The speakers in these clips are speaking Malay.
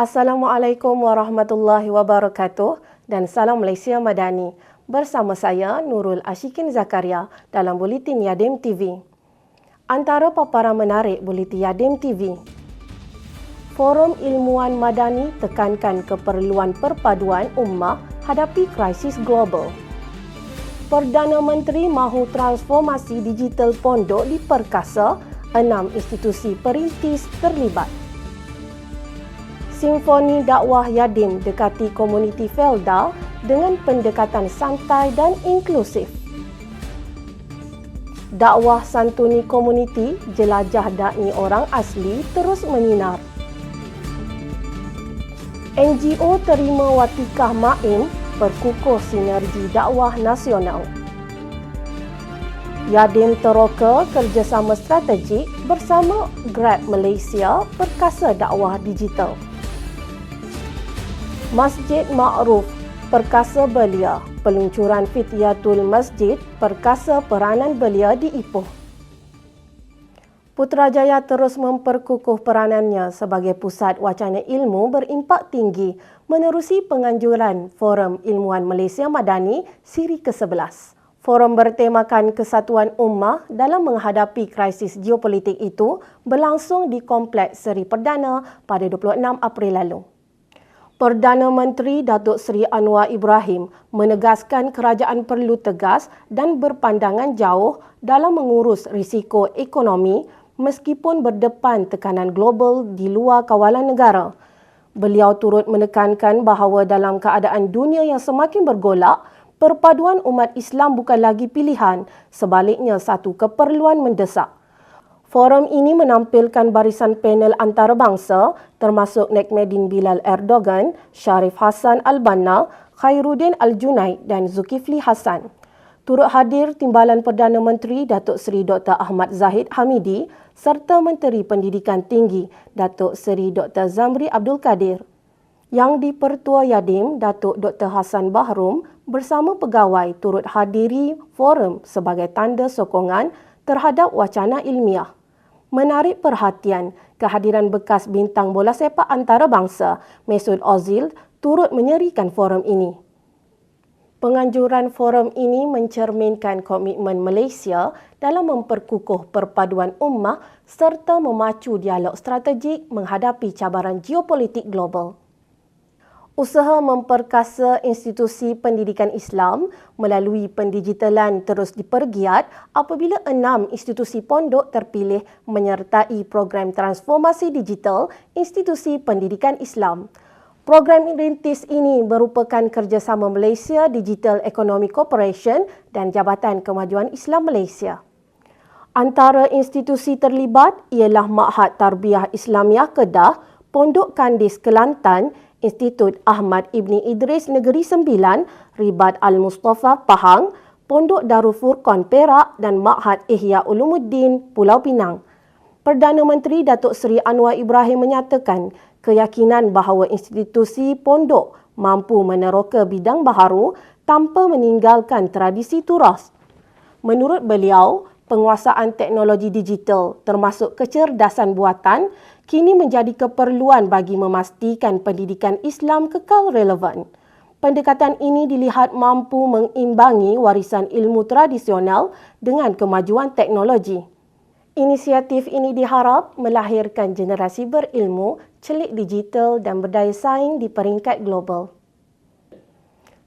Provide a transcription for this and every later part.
Assalamualaikum warahmatullahi wabarakatuh dan salam Malaysia Madani. Bersama saya Nurul Ashikin Zakaria dalam Buletin Yadim TV. Antara paparan menarik Buletin Yadim TV. Forum Ilmuwan Madani tekankan keperluan perpaduan ummah hadapi krisis global. Perdana Menteri mahu transformasi digital pondok diperkasa, 6 institusi perintis terlibat. Simfoni dakwah Yadim dekati komuniti Felda dengan pendekatan santai dan inklusif. Dakwah santuni komuniti jelajah da'i orang asli terus menyinar. NGO terima watikah Maim perkukuh sinergi dakwah nasional. Yadim teroka kerjasama strategik bersama Grab Malaysia perkasa dakwah digital. Masjid Ma'ruf perkasa belia, peluncuran Fityatul Masjid perkasa peranan belia di Ipoh. Putrajaya terus memperkukuh peranannya sebagai pusat wacana ilmu berimpak tinggi menerusi penganjuran Forum Ilmuwan Malaysia Madani siri ke-11. Forum bertemakan kesatuan ummah dalam menghadapi krisis geopolitik itu berlangsung di Kompleks Seri Perdana pada 26 April lalu. Perdana Menteri Datuk Seri Anwar Ibrahim menegaskan kerajaan perlu tegas dan berpandangan jauh dalam mengurus risiko ekonomi meskipun berdepan tekanan global di luar kawalan negara. Beliau turut menekankan bahawa dalam keadaan dunia yang semakin bergolak, perpaduan umat Islam bukan lagi pilihan, sebaliknya satu keperluan mendesak. Forum ini menampilkan barisan panel antarabangsa termasuk Nekmeddin Bilal Erdogan, Sharif Hassan Al-Banna, Khairuddin Al-Junaid dan Zulkifli Hassan. Turut hadir Timbalan Perdana Menteri Datuk Seri Dr. Ahmad Zahid Hamidi serta Menteri Pendidikan Tinggi Datuk Seri Dr. Zamri Abdul Kadir. Yang di-Pertua Yadim Datuk Dr. Hassan Bahrum bersama pegawai turut hadiri forum sebagai tanda sokongan terhadap wacana ilmiah. Menarik perhatian, kehadiran bekas bintang bola sepak antarabangsa Mesut Ozil turut menyerikan forum ini. Penganjuran forum ini mencerminkan komitmen Malaysia dalam memperkukuh perpaduan ummah serta memacu dialog strategik menghadapi cabaran geopolitik global. Usaha memperkasa institusi pendidikan Islam melalui pendigitalan terus dipergiat apabila 6 institusi pondok terpilih menyertai program transformasi digital institusi pendidikan Islam. Program rintis ini merupakan kerjasama Malaysia Digital Economic Corporation dan Jabatan Kemajuan Islam Malaysia. Antara institusi terlibat ialah Ma'had Tarbiyah Islamiah Kedah, Pondok Kandis Kelantan, Institut Ahmad Ibni Idris Negeri Sembilan, Ribat Al-Mustafa Pahang, Pondok Darul Furqan Perak dan Ma'had Ihya Ulumuddin Pulau Pinang. Perdana Menteri Datuk Seri Anwar Ibrahim menyatakan keyakinan bahawa institusi pondok mampu meneroka bidang baharu tanpa meninggalkan tradisi turas. Menurut beliau, penguasaan teknologi digital termasuk kecerdasan buatan kini menjadi keperluan bagi memastikan pendidikan Islam kekal relevan. Pendekatan ini dilihat mampu mengimbangi warisan ilmu tradisional dengan kemajuan teknologi. Inisiatif ini diharap melahirkan generasi berilmu, celik digital dan berdaya saing di peringkat global.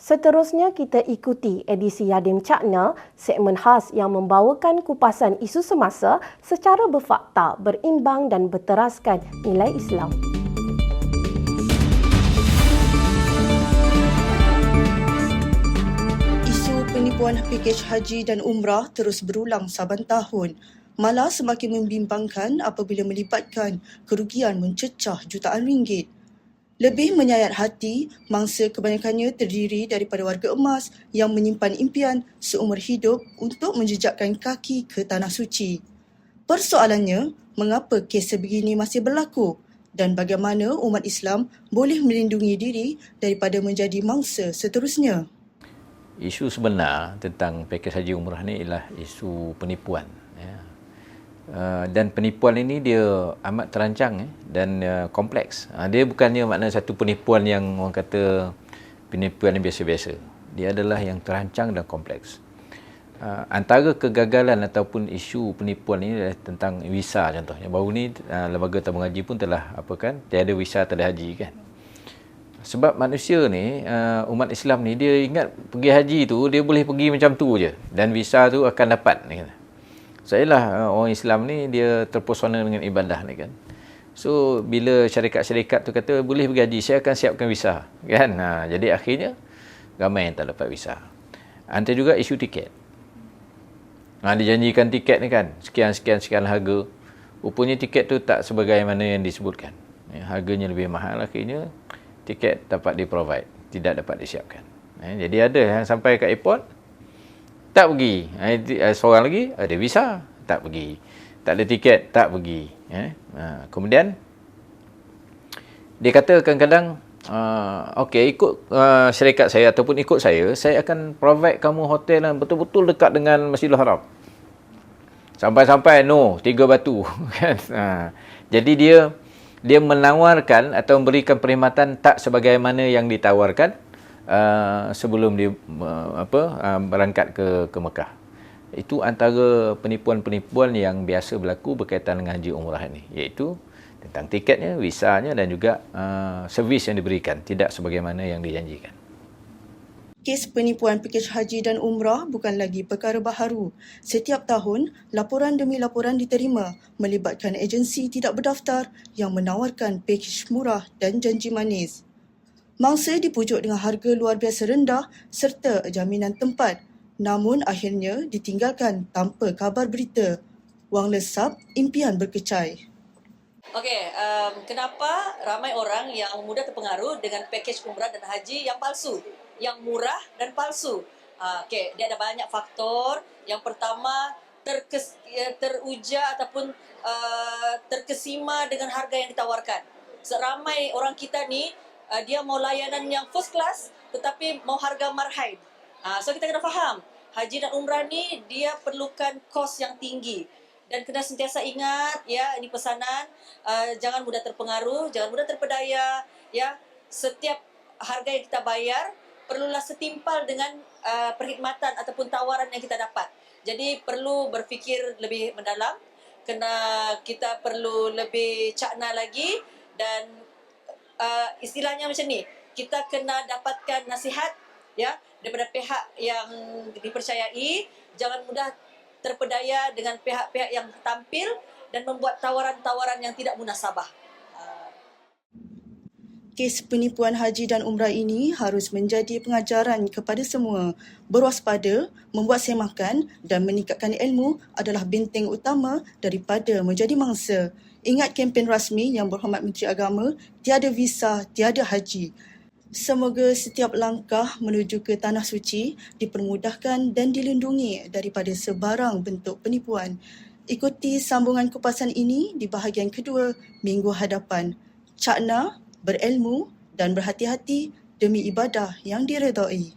Seterusnya kita ikuti edisi Yadim Cakna, segmen khas yang membawakan kupasan isu semasa secara berfakta, berimbang dan berteraskan nilai Islam. Isu penipuan pakej haji dan umrah terus berulang saban tahun. Malah semakin membimbangkan apabila melibatkan kerugian mencecah jutaan ringgit. Lebih menyayat hati, mangsa kebanyakannya terdiri daripada warga emas yang menyimpan impian seumur hidup untuk menjejakkan kaki ke Tanah Suci. Persoalannya, mengapa kes sebegini masih berlaku dan bagaimana umat Islam boleh melindungi diri daripada menjadi mangsa seterusnya? Isu sebenar tentang pakej haji umrah ni ialah isu penipuan. Dan penipuan ini dia amat terancang dan kompleks. Dia bukannya makna satu penipuan yang orang kata penipuan yang biasa-biasa. Dia adalah yang terancang dan kompleks. Antara kegagalan ataupun isu penipuan ini adalah tentang visa contohnya. Baru ni Lembaga Tabung Haji pun telah tiada visa tanda haji kan. Sebab manusia ni, umat Islam ni, dia ingat pergi haji tu dia boleh pergi macam tu je dan visa tu akan dapat ni kan. Saya orang Islam ni dia terpesona dengan ibadah ni kan. So bila syarikat-syarikat tu kata boleh pergi haji, saya akan siapkan visa kan. Jadi akhirnya ramai yang tak dapat visa. Antara juga isu tiket. Dijanjikan tiket ni kan sekian harga. Rupanya tiket tu tak sebagaimana yang disebutkan. Harganya lebih mahal, akhirnya tiket dapat di-provide, tidak dapat disiapkan. Jadi ada yang sampai kat airport tak pergi. Seorang lagi ada visa, tak pergi. Tak ada tiket, tak pergi. Kemudian dia kata kadang-kadang okey, ikut syarikat saya ataupun ikut saya akan provide kamu hotel yang betul-betul dekat dengan Masjidil Haram. Sampai-sampai 3 batu kan. Jadi dia menawarkan atau memberikan perkhidmatan tak sebagaimana yang ditawarkan sebelum dia berangkat ke Mekah. Itu antara penipuan-penipuan yang biasa berlaku berkaitan dengan haji umrah ini, iaitu tentang tiketnya, visanya dan juga servis yang diberikan tidak sebagaimana yang dijanjikan. Kes penipuan pakej haji dan umrah bukan lagi perkara baharu. Setiap tahun, laporan demi laporan diterima melibatkan agensi tidak berdaftar yang menawarkan pakej murah dan janji manis. Mangsa dipujuk dengan harga luar biasa rendah serta jaminan tempat, namun akhirnya ditinggalkan tanpa kabar berita. Wang lesap, impian berkecai. Okey, kenapa ramai orang yang mudah terpengaruh dengan pakej umrah dan haji yang palsu, yang murah dan palsu? Okey, dia ada banyak faktor. Yang pertama, teruja ataupun terkesima dengan harga yang ditawarkan. Seramai orang kita ni dia mau layanan yang first class tetapi mau harga marhain. So kita kena faham, haji dan umrah ni dia perlukan kos yang tinggi. Dan kena sentiasa ingat, ya, ini pesanan, jangan mudah terpengaruh, jangan mudah terpedaya, ya. Setiap harga yang kita bayar perlulah setimpal dengan perkhidmatan ataupun tawaran yang kita dapat. Jadi perlu berfikir lebih mendalam, kita perlu lebih cakna lagi dan istilahnya macam ni, kita kena dapatkan nasihat, ya, daripada pihak yang dipercayai. Jangan mudah terpedaya dengan pihak-pihak yang tampil dan membuat tawaran-tawaran yang tidak munasabah. Kes penipuan haji dan umrah ini harus menjadi pengajaran kepada semua. Berwaspada, membuat semakan dan meningkatkan ilmu adalah benteng utama daripada menjadi mangsa. Ingat kempen rasmi Yang Berhormat Menteri Agama, tiada visa, tiada haji. Semoga setiap langkah menuju ke Tanah Suci dipermudahkan dan dilindungi daripada sebarang bentuk penipuan. Ikuti sambungan kupasan ini di bahagian kedua minggu hadapan. Cakna, berilmu dan berhati-hati demi ibadah yang diredai.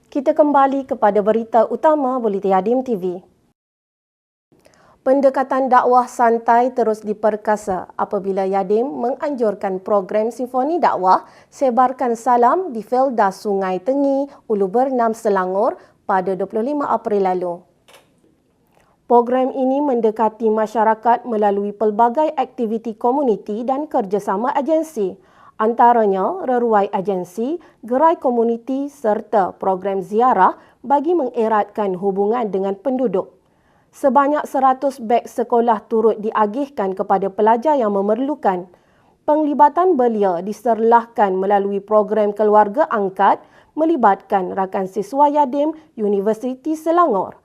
Kita kembali kepada berita utama Buletin Yadim TV. Pendekatan dakwah santai terus diperkasa apabila Yadim menganjurkan program Simfoni Dakwah Sebarkan Salam di Felda Sungai Tengi, Ulu Bernam, Selangor pada 25 April lalu. Program ini mendekati masyarakat melalui pelbagai aktiviti komuniti dan kerjasama agensi, antaranya reruai agensi, gerai komuniti serta program ziarah bagi mengeratkan hubungan dengan penduduk. Sebanyak 100 beg sekolah turut diagihkan kepada pelajar yang memerlukan. Penglibatan belia diserlahkan melalui program keluarga angkat melibatkan rakan siswa Yadim Universiti Selangor.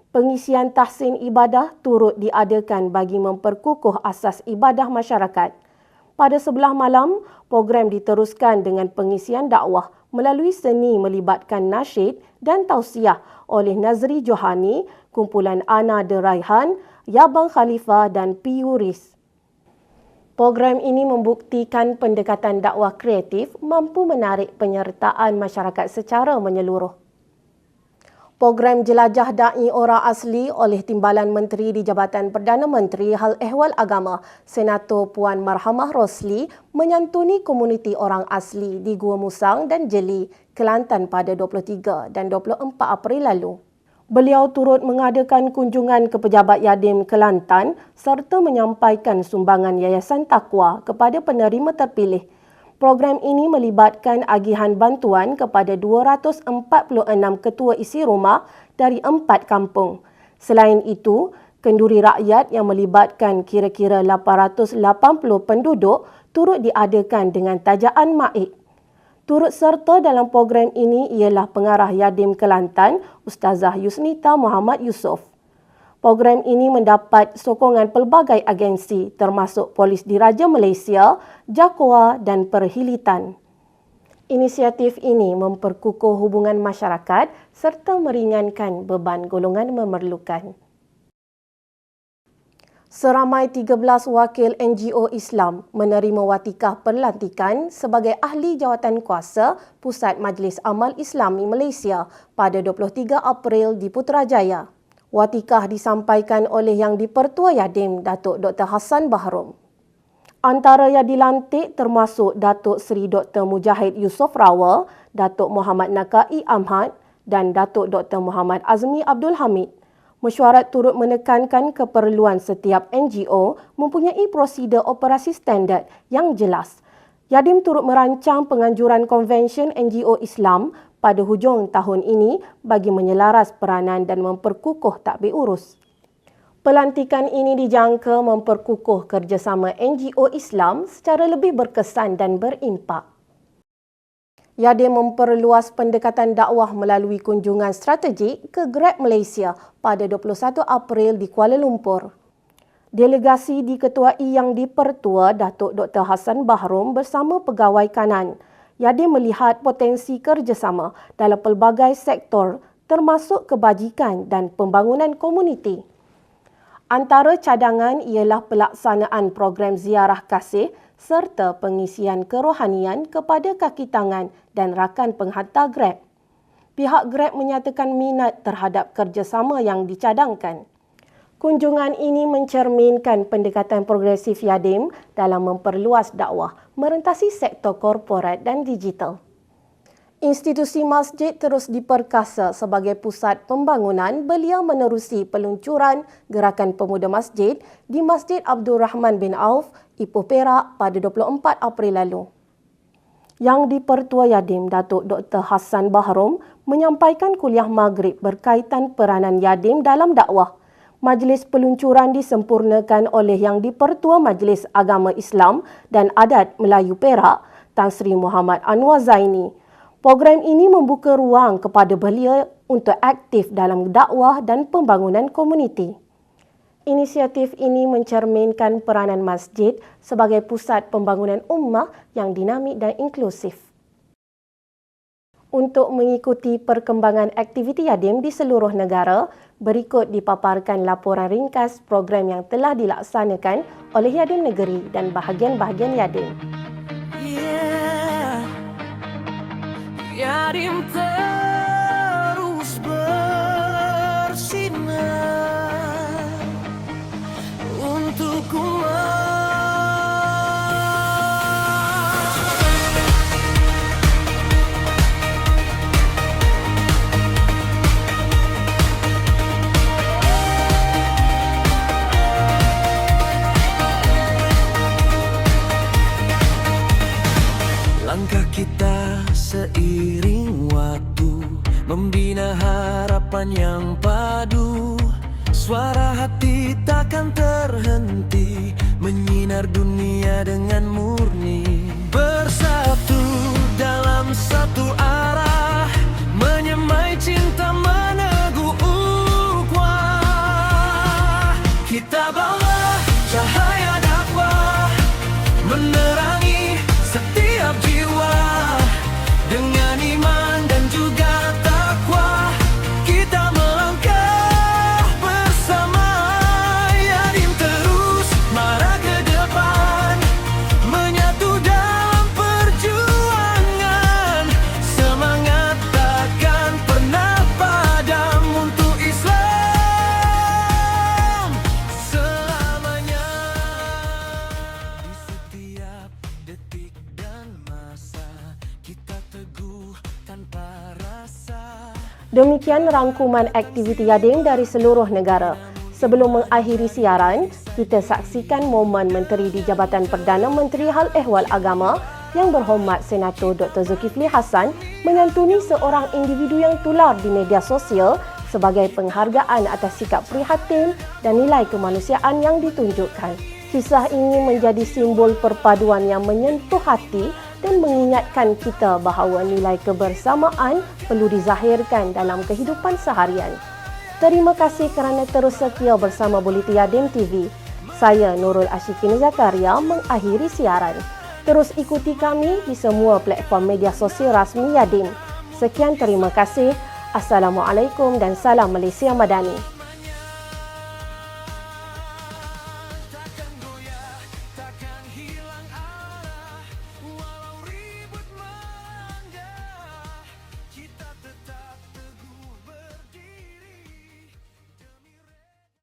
Pengisian tahsin ibadah turut diadakan bagi memperkukuh asas ibadah masyarakat. Pada sebelah malam, program diteruskan dengan pengisian dakwah melalui seni melibatkan nasyid dan tausiah oleh Nazri Johani, kumpulan Ana de Raihan, Yabang Khalifah dan Piuris. Program ini membuktikan pendekatan dakwah kreatif mampu menarik penyertaan masyarakat secara menyeluruh. Program Jelajah Da'i Orang Asli oleh Timbalan Menteri di Jabatan Perdana Menteri Hal Ehwal Agama, Senator Puan Marhamah Rosli menyantuni komuniti orang asli di Gua Musang dan Jeli, Kelantan pada 23 dan 24 April lalu. Beliau turut mengadakan kunjungan ke Pejabat Yadim Kelantan serta menyampaikan sumbangan Yayasan Taqwa kepada penerima terpilih. Program ini melibatkan agihan bantuan kepada 246 ketua isi rumah dari 4 kampung. Selain itu, kenduri rakyat yang melibatkan kira-kira 880 penduduk turut diadakan dengan tajaan maid. Turut serta dalam program ini ialah Pengarah Yadim Kelantan, Ustazah Yusnita Muhammad Yusof. Program ini mendapat sokongan pelbagai agensi termasuk Polis Diraja Malaysia, JAKWA dan Perhilitan. Inisiatif ini memperkukuh hubungan masyarakat serta meringankan beban golongan memerlukan. Seramai 13 wakil NGO Islam menerima watikah pelantikan sebagai ahli jawatankuasa Pusat Majlis Amal Islami Malaysia pada 23 April di Putrajaya. Watikah disampaikan oleh Yang di-Pertua Yadim, Datuk Dr. Hassan Bahrom. Antara yang dilantik termasuk Datuk Seri Dr. Mujahid Yusof Rawa, Datuk Muhammad Nakai Ahmad dan Datuk Dr. Muhammad Azmi Abdul Hamid. Mesyuarat turut menekankan keperluan setiap NGO mempunyai prosedur operasi standard yang jelas. Yadim turut merancang penganjuran konvensyen NGO Islam pada hujung tahun ini bagi menyelaras peranan dan memperkukuh tadbir urus. Pelantikan ini dijangka memperkukuh kerjasama NGO Islam secara lebih berkesan dan berimpak. Yadim memperluas pendekatan dakwah melalui kunjungan strategik ke Grab Malaysia pada 21 April di Kuala Lumpur. Delegasi diketuai Yang di-Pertua Datuk Dr. Hassan Bahrom bersama pegawai kanan. Yadim melihat potensi kerjasama dalam pelbagai sektor termasuk kebajikan dan pembangunan komuniti. Antara cadangan ialah pelaksanaan program ziarah kasih serta pengisian kerohanian kepada kaki tangan dan rakan penghantar Grab. Pihak Grab menyatakan minat terhadap kerjasama yang dicadangkan. Kunjungan ini mencerminkan pendekatan progresif Yadim dalam memperluas dakwah merentasi sektor korporat dan digital. Institusi masjid terus diperkasa sebagai pusat pembangunan. Beliau menerusi peluncuran Gerakan Pemuda Masjid di Masjid Abdul Rahman bin Auf, Ipoh Perak pada 24 April lalu. Yang di-Pertua Yadim, Datuk Dr. Hassan Bahrom menyampaikan kuliah maghrib berkaitan peranan Yadim dalam dakwah. Majlis peluncuran disempurnakan oleh Yang di-Pertua Majlis Agama Islam dan Adat Melayu Perak, Tan Sri Muhammad Anwar Zaini. Program ini membuka ruang kepada beliau untuk aktif dalam dakwah dan pembangunan komuniti. Inisiatif ini mencerminkan peranan masjid sebagai pusat pembangunan ummah yang dinamik dan inklusif. Untuk mengikuti perkembangan aktiviti Yadim di seluruh negara, berikut dipaparkan laporan ringkas program yang telah dilaksanakan oleh Yadim Negeri dan bahagian-bahagian Yadim. Yadim terus bersinar untuk umat. Langkah kita seiring waktu membina harapan yang padu. Suara hati takkan terhenti menyinar dunia dengan murni. Bersatu dalam satu arah menyemai cinta meneguh ukhuwah. Kita bawa cahaya dakwah menerangi setiap jiwa. Dengan iman dan juga takwa kita melangkah bersama. Yadim terus marah ke depan, menyatu dalam perjuangan. Demikian rangkuman aktiviti Yadim dari seluruh negara. Sebelum mengakhiri siaran, kita saksikan momen Menteri di Jabatan Perdana Menteri Hal Ehwal Agama yang berhormat Senator Dr. Zulkifli Hassan menyantuni seorang individu yang tular di media sosial sebagai penghargaan atas sikap prihatin dan nilai kemanusiaan yang ditunjukkan. Kisah ini menjadi simbol perpaduan yang menyentuh hati dan mengingatkan kita bahawa nilai kebersamaan perlu dizahirkan dalam kehidupan seharian. Terima kasih kerana terus setia bersama Bulletin Yadim TV. Saya Nurul Ashikin Zakaria mengakhiri siaran. Terus ikuti kami di semua platform media sosial rasmi Yadim. Sekian, terima kasih. Assalamualaikum dan salam Malaysia Madani.